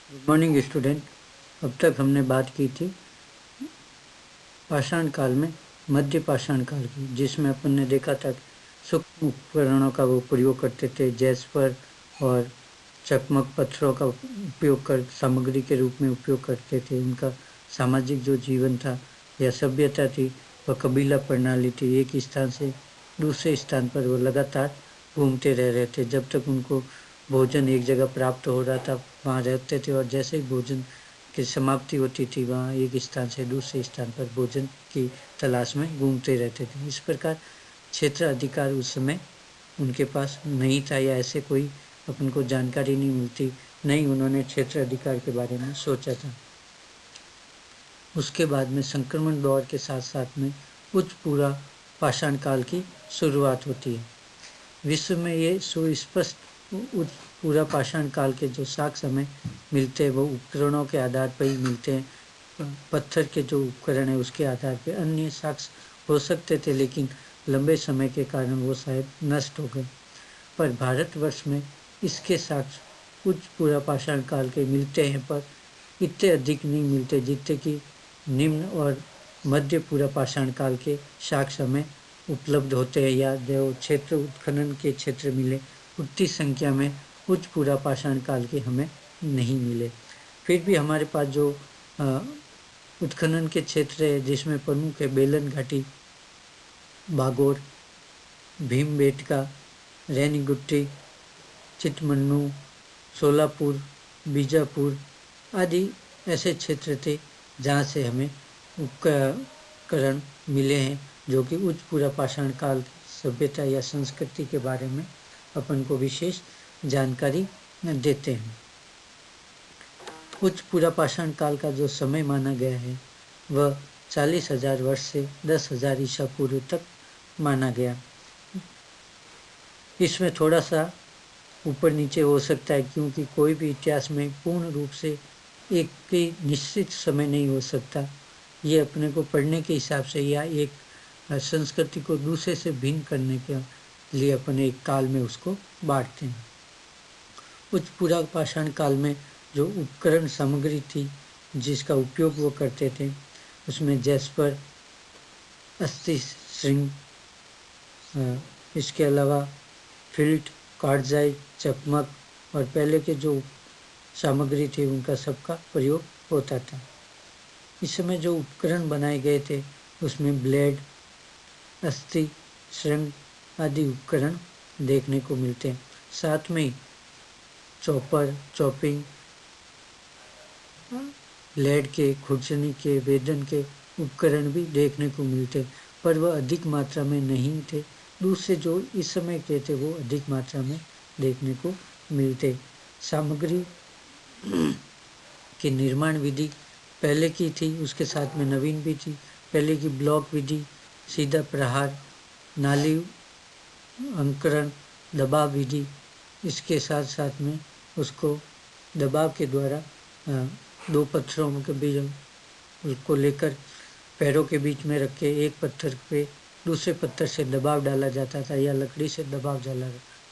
Good morning student. अब तक हमने बात की थी पाषाण काल में मध्य पाषाण काल की, जिसमें अपन ने देखा था सूक्ष्म उपकरणों का वो प्रयोग करते थे, जैस्पर और चकमक पत्थरों का उपयोग कर सामग्री के रूप में उपयोग करते थे। उनका सामाजिक जो जीवन था या सभ्यता थी वह कबीला प्रणाली थी। एक स्थान से दूसरे स्थान पर वो लगातार घूमते रह रहे थे। जब तक उनको भोजन एक जगह प्राप्त हो रहा था वहाँ रहते थे, और जैसे ही भोजन की समाप्ति होती थी वहाँ एक स्थान से दूसरे स्थान पर भोजन की तलाश में घूमते रहते थे। इस प्रकार क्षेत्र अधिकार उस समय उनके पास नहीं था, या ऐसे कोई अपन को जानकारी नहीं मिलती, नहीं उन्होंने क्षेत्र अधिकार के बारे में सोचा था। उसके बाद में संक्रमण दौर के साथ साथ में उच्च पूरा पाषाण काल की शुरुआत होती है। विश्व में ये सुस्पष्ट उच्च पूरा पाषाण काल के जो साक्ष्य हमें मिलते हैं वो उपकरणों के आधार पर ही मिलते हैं। पत्थर के जो उपकरण है उसके आधार पर अन्य साक्ष्य हो सकते थे, लेकिन लंबे समय के कारण वो शायद नष्ट हो गए। पर भारतवर्ष में इसके साक्ष्य उच्च पूरा पाषाण काल के मिलते हैं, पर इतने अधिक नहीं मिलते जितने कि निम्न और मध्य पूरा पाषाण काल के साक्ष्य हमें उपलब्ध होते हैं, या जो क्षेत्र उत्खनन के क्षेत्र मिले उतनी संख्या में उच्च पूरा पाषाण काल के हमें नहीं मिले। फिर भी हमारे पास जो उत्खनन के क्षेत्र है जिसमें प्रमुख है बेलन घाटी, बागोर, भीमबेटका, रैनीगुट्टी, चितमन्नू, सोलापुर, बीजापुर आदि ऐसे क्षेत्र थे जहाँ से हमें उपकरण मिले हैं जो कि उच्च पूरा पाषाण काल सभ्यता या संस्कृति के बारे में अपन को विशेष जानकारी देते हैं। उच्च पूरा पाषाण काल का जो समय माना गया है वह 40,000 वर्ष से 10,000 ईसा पूर्व तक माना गया। इसमें थोड़ा सा ऊपर नीचे हो सकता है, क्योंकि कोई भी इतिहास में पूर्ण रूप से एक ही निश्चित समय नहीं हो सकता। ये अपने को पढ़ने के हिसाब से या एक संस्कृति को दूसरे से भिन्न करने के लिए अपन एक काल में उसको बांटते हैं। उच्च पूरा पाषाण काल में जो उपकरण सामग्री थी जिसका उपयोग वो करते थे उसमें जैस्पर, अस्थि श्रृंग, इसके अलावा फिल्ट, कार्डजाइट, चकमक और पहले के जो सामग्री थी उनका सबका प्रयोग होता था। इस समय जो उपकरण बनाए गए थे उसमें ब्लेड, अस्थि श्रृंग आदि उपकरण देखने को मिलते हैं। साथ में चॉपर, चॉपिंग, ब्लेड के, खुरचनी के, वेदन के उपकरण भी देखने को मिलते, पर वह अधिक मात्रा में नहीं थे। दूसरे जो इस समय के थे वो अधिक मात्रा में देखने को मिलते। सामग्री की निर्माण विधि पहले की थी, उसके साथ में नवीन भी थी। पहले की ब्लॉक विधि, सीधा प्रहार, नाली अंकरण, दबाव विधि, इसके साथ साथ में उसको दबाव के द्वारा दो पत्थरों के बीच उसको लेकर पैरों के बीच में रख के एक पत्थर पे दूसरे पत्थर से दबाव डाला जाता था या लकड़ी से दबाव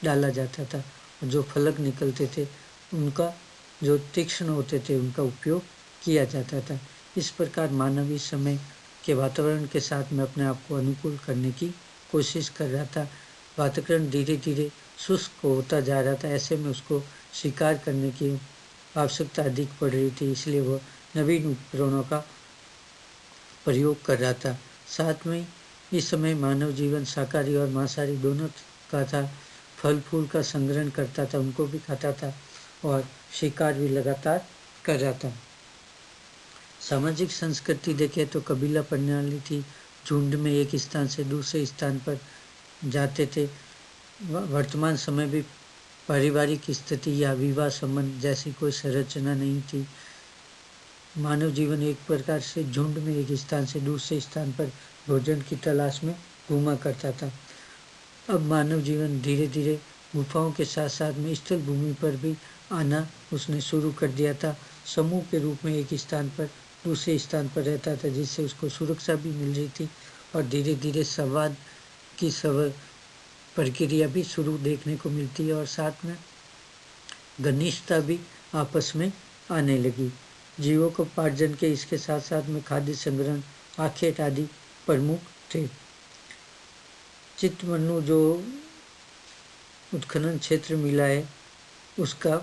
डाला जाता था। जो फलक निकलते थे उनका जो तीक्ष्ण होते थे उनका उपयोग किया जाता था। इस प्रकार मानव इस समय के वातावरण के साथ में अपने आप को अनुकूल करने की कोशिश कर रहा था। वातावरण धीरे धीरे शुष्क होता जा रहा था, ऐसे में उसको शिकार करने की आवश्यकता अधिक पड़ रही थी, इसलिए वह नवीन उपकरणों का प्रयोग कर रहा था। साथ में इस समय मानव जीवन शाकाहारी और मांसाहारी दोनों का था। फल फूल का संग्रहण करता था, उनको भी खाता था और शिकार भी लगातार कर रहा था। सामाजिक संस्कृति देखें तो कबीला प्रणाली थी, झुंड में एक स्थान से दूसरे स्थान पर जाते थे। वर्तमान समय भी पारिवारिक स्थिति या विवाह संबंध जैसी कोई संरचना नहीं थी। मानव जीवन एक प्रकार से झुंड में एक स्थान से दूसरे स्थान पर भोजन की तलाश में घूमा करता था। अब मानव जीवन धीरे धीरे गुफाओं के साथ साथ में स्थल भूमि पर भी आना उसने शुरू कर दिया था। समूह के रूप में एक स्थान पर दूसरे स्थान पर रहता था, जिससे उसको सुरक्षा भी मिल रही थी और धीरे धीरे संवाद की प्रक्रिया भी शुरू देखने को मिलती है और साथ में घनिष्ठता भी आपस में आने लगी। जीवकोपार्जन के इसके साथ साथ में खाद्य संग्रहण, आखेट आदि प्रमुख थे। चित्तमनु जो उत्खनन क्षेत्र मिला है उसका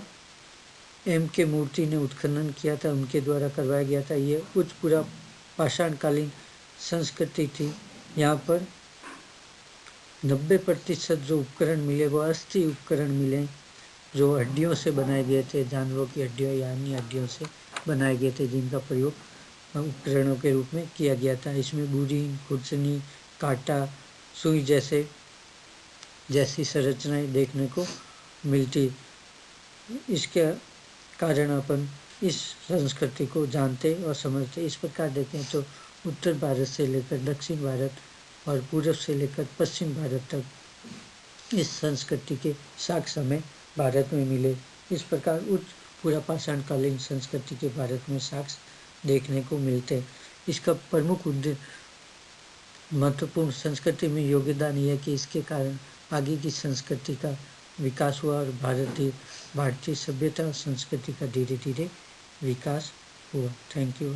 M.K. मूर्ति ने उत्खनन किया था, उनके द्वारा करवाया गया था। ये उच्च पूरा पाषाणकालीन संस्कृति थी। यहाँ पर 90% जो उपकरण मिले वो अस्थि उपकरण मिले, जो हड्डियों से बनाए गए थे, जानवरों की हड्डियों या अन्य हड्डियों से बनाए गए थे, जिनका प्रयोग उपकरणों के रूप में किया गया था। इसमें बुरीन, खुरचनी, कांटा, सुई जैसी संरचनाएं देखने को मिलती। इसके कारण अपन इस संस्कृति को जानते और समझते। इस प्रकार देखें तो उत्तर भारत से लेकर दक्षिण भारत और पूर्व से लेकर पश्चिम भारत तक इस संस्कृति के साक्ष्य हमें भारत में मिले। इस प्रकार उच्च पूरा पाषाणकालीन संस्कृति के भारत में साक्ष्य देखने को मिलते। इसका प्रमुख उद्देश्य महत्वपूर्ण संस्कृति में योगदान यह है कि इसके कारण आगे की संस्कृति का विकास हुआ और भारतीय सभ्यता और संस्कृति का धीरे धीरे विकास हुआ। Thank you.